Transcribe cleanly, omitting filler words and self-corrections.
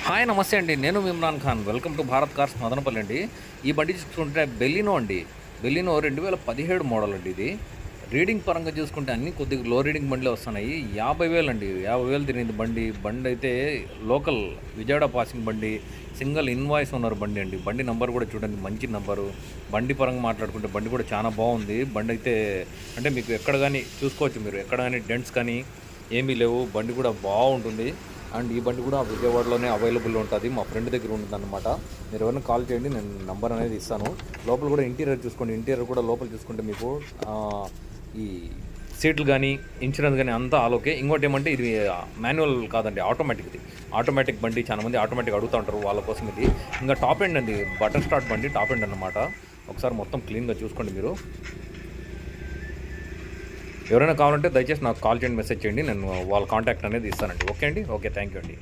Hi నమస్తే అండి. నేను Imran Khan. Welcome to Bharat cars Madanapalle అండి. ఈ బండి చూసుకుంటే బెలినో అండి. బెలినో 2017 మోడల్ అండి ఇది. రీడింగ్ పరంగా చూసుకుంటే అన్నీ కొద్దిగా లో రీడింగ్ బండ్లే వస్తున్నాయి. 50,000 అండి. 50,000 తిరిగింది బండి. బండి అయితే లోకల్ విజయవాడ పాసింగ్ బండి. సింగిల్ ఇన్వాయిస్ ఓనర్ బండి అండి. బండి నంబర్ కూడా చూడండి, మంచి నంబరు. బండి పరంగా మాట్లాడుకుంటే బండి కూడా చాలా బాగుంది. బండి అయితే అంటే మీకు ఎక్కడ కానీ చూసుకోవచ్చు, మీరు ఎక్కడ కానీ డెంట్స్ కానీ ఏమీ లేవు. బండి కూడా బాగుంటుంది. అండ్ ఈ బండి కూడా విజయవాడలోనే అవైలబుల్ ఉంటుంది. మా ఫ్రెండ్ దగ్గర ఉంటుందన్నమాట. మీరు ఎవరైనా కాల్ చేయండి, నేను నంబర్ అనేది ఇస్తాను. లోపల కూడా ఇంటీరియర్ చూసుకోండి. ఇంటీరియర్ కూడా లోపల చూసుకుంటే మీకు ఈ సీట్లు కానీ ఇన్సూరెన్స్ కానీ అంతా ఆలోకే. ఇంకోటి ఏమంటే ఇది మాన్యువల్ కాదండి, ఆటోమేటిక్ది. ఆటోమేటిక్ బండి చాలామంది ఆటోమేటిక్ అడుగుతూ ఉంటారు, వాళ్ళ కోసం ఇది. ఇంకా టాప్ ఎండ్ అండి, బటర్ స్టార్ట్ బండి, టాప్ ఎండ్ అన్నమాట. ఒకసారి మొత్తం క్లీన్గా చూసుకోండి మీరు. ఎవరైనా కావాలంటే దయచేసి నాకు కాల్ చేయండి, మెసేజ్ చేయండి. నేను వాళ్ళ కాంటాక్ట్ అనేది ఇస్తానండి. ఓకే అండి, ఓకే, థ్యాంక్ యూ అండి.